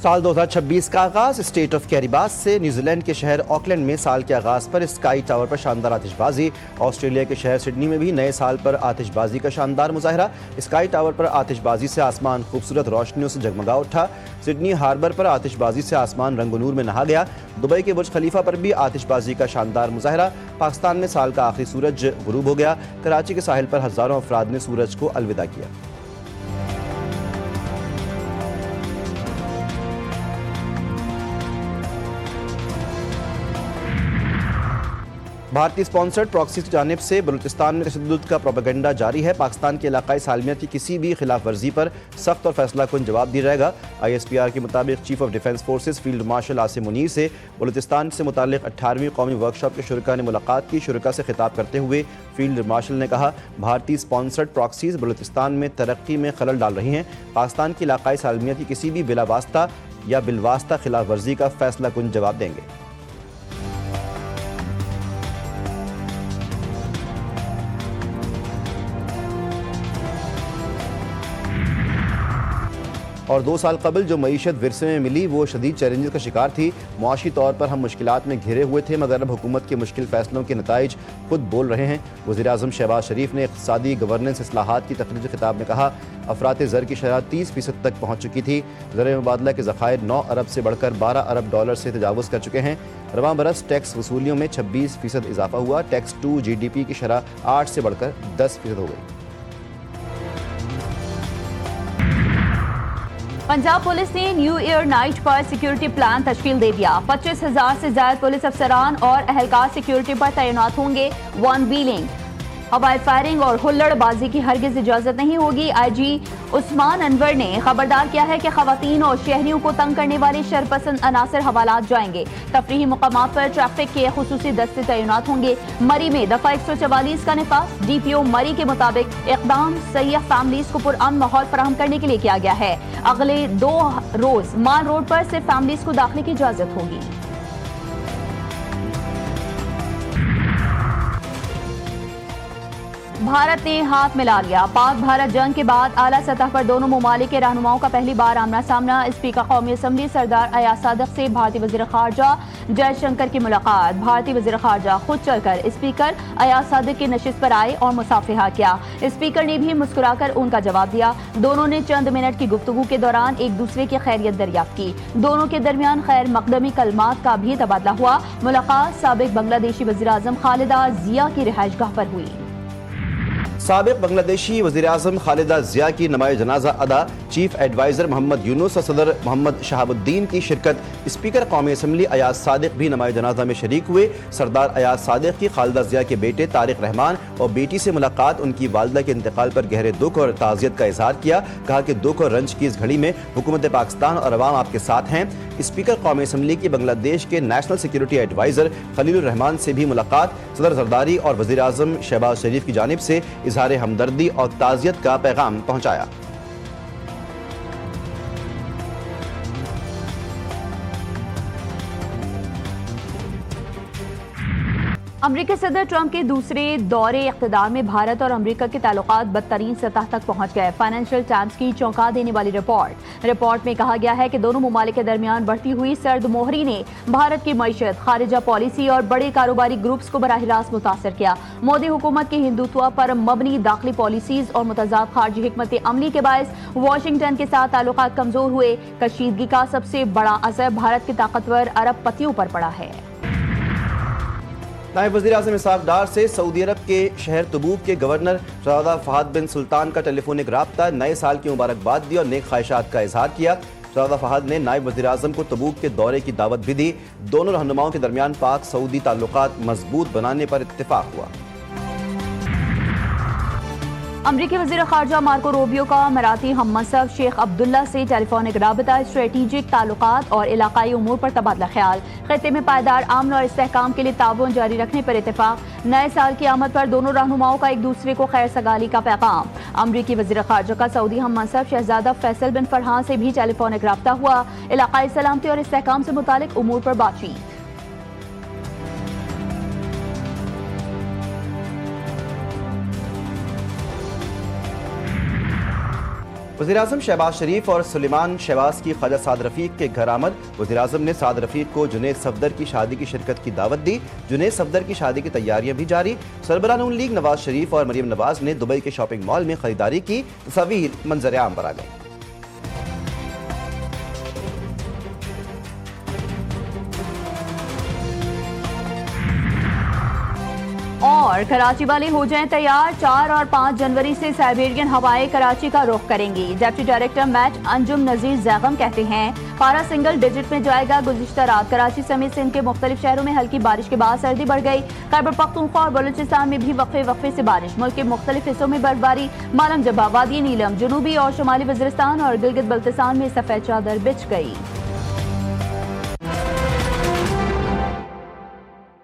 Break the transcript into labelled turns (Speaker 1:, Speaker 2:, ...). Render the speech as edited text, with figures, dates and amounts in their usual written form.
Speaker 1: साल 2026 का आगाज स्टेट ऑफ कैरिबास से। न्यूजीलैंड के शहर ऑकलैंड में साल के आगाज पर स्काई टावर पर शानदार आतिशबाजी। ऑस्ट्रेलिया के शहर सिडनी में भी नए साल पर आतिशबाजी का शानदार मुजाहरा। स्काई टावर पर आतिशबाजी से आसमान खूबसूरत रोशनियों से जगमगा उठा। सिडनी हार्बर पर आतिशबाजी से आसमान रंग नूर में नहा गया। दुबई के बुर्ज खलीफा पर भी आतिशबाजी का शानदार मुजाहरा। पाकिस्तान में साल का आखिरी सूरज गुरूब हो गया। कराची के साहिल पर हजारों अफराद ने सूरज को अलविदा किया। भारतीय स्पॉन्सर्ड प्रॉक्सी की जानिब से बलूचिस्तान में तशद्दुद का प्रोपेगेंडा जारी है। पाकिस्तान के इलाकाई सालमियत की किसी भी खिलाफ वर्जी पर सख्त और फैसला कुन जवाब दिया जाएगा। ISPR के मुताबिक chief of defence forces field marshal Asim Munir से बलूचिस्तान से मुतालिक 18वीं कौमी वर्कशॉप के शुरका ने मुलाकात की। शुरका से खिताब करते हुए फील्ड मार्शल ने कहा, भारतीय स्पॉन्सर्ड प्रॉक्सीज बलूचिस्तान में तरक्की में खलल डाल रही हैं। पाकिस्तान की इलाकाई सालमियत की किसी भी बिलावास्ता या बिलवास्ता खिलाफ वर्जी का फैसला कुन जवाब देंगे। और 2 साल कबल जो मईशत विरसे में मिली वो शदीद चैलेंजेस का शिकार थी। मुआशी तौर पर हम मुश्किलात में घिरे हुए थे, मगर अब हुकूमत के मुश्किल फैसलों के नताइज खुद बोल रहे हैं। वज़ीर-ए-आज़म शहबाज शरीफ ने इक़्तिसादी गवर्नेंस इस्लाहात की तकरीर खिताब में कहा, अफरात ज़र की शरह 30% तक पहुँच चुकी थी। ज़र मुबादला के ज़खायर 9 अरब से बढ़कर 12 अरब डॉलर से तजावुज़ कर चुके हैं। रवां बरस टैक्स वसूलियों में 26% इजाफा हुआ। टैक्स टू GDP की शरह 8 से बढ़कर 10% हो गई।
Speaker 2: पंजाब पुलिस ने न्यू ईयर नाइट पर सिक्योरिटी प्लान तश्कील दे दिया। 25,000 से ज्यादा पुलिस अफसरान और अहलकार सिक्योरिटी पर तैनात होंगे। वन व्हीलिंग, हवाई फायरिंग और हुल्लड़बाजी की हरगिज इजाजत नहीं होगी। IG उस्मान अनवर ने खबरदार किया है कि खवातीन और शहरियों को तंग करने वाले शरपसंद अनासर हवालात जाएंगे। तफरीही मुकामात पर ट्रैफिक के खुसूसी दस्ते तैनात होंगे। मरी में दफा 144 का निफाज। DPO मरी के मुताबिक इकदाम सयाह फैमिलीज को पुरअमन माहौल फराहम करने के लिए किया गया है। अगले 2 रोज माल रोड पर सिर्फ फैमिलीज को दाखिले की इजाजत होगी। भारत ने हाथ मिला लिया। पाक भारत जंग के बाद आला सतह पर दोनों ममालिक के रहनुमाओं का पहली बार आमना सामना। स्पीकर कौमी असम्बली सरदार अयाज सादिक से भारतीय वजीर खारजा जयशंकर की मुलाकात। भारतीय वजीर खारजा खुद चलकर स्पीकर अयाज सादिक की नशिस्त पर आए और मुसाफिहा किया। स्पीकर ने भी मुस्कुराकर उनका जवाब दिया। दोनों ने चंद मिनट की गुफ्तगू के दौरान एक दूसरे की खैरियत दरियाफ्त की। दोनों के दरमियान खैर मकदमी कलमात का भी तबादला हुआ। मुलाकात साबिक बांग्लादेशी वजीर आजम खालिदा जिया की रिहाइशगाह पर हुई।
Speaker 1: साबिक बांग्लादेशी वज़ीर-ए-आज़म खालिदा ज़िया की नमाज़ जनाजा अदा। चीफ एडवाइज़र मोहम्मद यूनुस और सदर मोहम्मद शहाबुद्दीन की शिरकत। स्पीकर कौमी असम्बली अयाज सादिक भी नमाज़ जनाजा में शरीक हुए। सरदार अयाज सादिक की खालिदा ज़िया के बेटे तारिक रहमान और बेटी से मुलाकात। उनकी वालदा के इंतकाल पर गहरे दुख और ताज़ियत का इजहार किया। कहा कि दुख और रंज की इस घड़ी में हुकूमत पाकिस्तान और अवाम आपके साथ हैं। स्पीकर कौमी असम्बली की बांग्लादेश के national security adviser Khalilur Rahman से भी मुलाकात। सदर जरदारी और वज़ीर-ए-आज़म शहबाज शरीफ की जानिब से इजहार हमदर्दी और ताज़ियत का पैगाम पहुंचाया।
Speaker 2: अमरीकी सदर ट्रंप के दूसरे दौरे इख्तिदार में भारत और अमरीका के ताल्लुकात बदतरीन सतह तक पहुंच गए। फाइनेंशियल टाइम्स की चौंका देने वाली रिपोर्ट में कहा गया है कि दोनों ममालिक के दरमियान बढ़ती हुई सर्द मोहरी ने भारत की मईशत, खारिजा पॉलिसी और बड़े कारोबारी ग्रुप्स को बराह रास्त मुतासर किया। मोदी हुकूमत की हिंदुत्व पर मबनी दाखिली पॉलिसीज और मुतज़ाद खारजी हिकमत अमली के बायस वाशिंगटन के साथ ताल्लुकात कमजोर हुए। कशीदगी का सबसे बड़ा असर भारत के ताकतवर अरब पतियों पर पड़ा है।
Speaker 1: नायब वज़ीर-ए-आज़म इसहाक डार से सऊदी अरब के शहर तबूक के गवर्नर शहजादा फहद बिन सुल्तान का टेलीफोनिक राब्ता। नए साल की मुबारकबाद दी और नेक ख्वाहिशात का इजहार किया। शहजादा फहद ने नायब वज़ीर-ए-आज़म को तबूक के दौरे की दावत भी दी। दोनों रहनुमाओं के दरमियान पाक सऊदी ताल्लुकात मजबूत बनाने पर इत्तेफाक हुआ।
Speaker 2: अमरीकी वज़ीर ख़ारजा मार्को रूबियो का अमाराती हममंसब शेख अब्दुल्ला से टेलीफोनिक राबता, स्ट्रेटेजिक ताल्लुकात और इलाकाई उमूर पर तबादला ख्याल। खित्ते में पायदार अमन और इस्तेहकाम के लिए ताउन जारी रखने पर इत्तेफाक। नए साल की आमद पर दोनों रहनुमाओं का एक दूसरे को खैर सगाली का पैगाम। अमरीकी वज़ीर ख़ारजा का सऊदी हममंसब शहजादा फैसल बिन फरहान से भी टेलीफोनिक राबता हुआ। इलाकाई सलामती और इस्तेहकाम से मुतालिक उमूर पर बातचीत।
Speaker 1: वज़ीर-ए-आज़म शहबाज शरीफ और सुलेमान शहबाज की ख्वाजा साद रफ़ीक के घर आमद। वज़ीर-ए-आज़म ने साद रफ़ीक को जुनैद सफदर की शादी की शिरकत की दावत दी। जुनैद सफदर की शादी की तैयारियां भी जारी। सरबराह नून लीग नवाज शरीफ और मरियम नवाज ने दुबई के शॉपिंग मॉल में खरीदारी की। तस्वीर मंजर आम पर आ गई।
Speaker 2: और कराची वाले हो जाएं तैयार, 4 और 5 जनवरी से साइबेरियन हवाएं कराची का रुख करेंगी। डिप्टी डायरेक्टर मैट अंजुम नजीर जैगम कहते हैं पारा सिंगल डिजिट में जाएगा। गुज़िश्ता रात कराची समेत सिंध के मुख्तलिफ शहरों में हल्की बारिश के बाद सर्दी बढ़ गई। खैबर पख्तूनख्वा और बलूचिस्तान में भी वक्फे से बारिश। मुल्क के मुख्तलिफ हिस्सों में बर्फबारी। मालम जबा, वादी नीलम, जनूबी और शुमाली वज़ीरिस्तान और गिलगित बल्तिस्तान में सफेद चादर बिछ गई।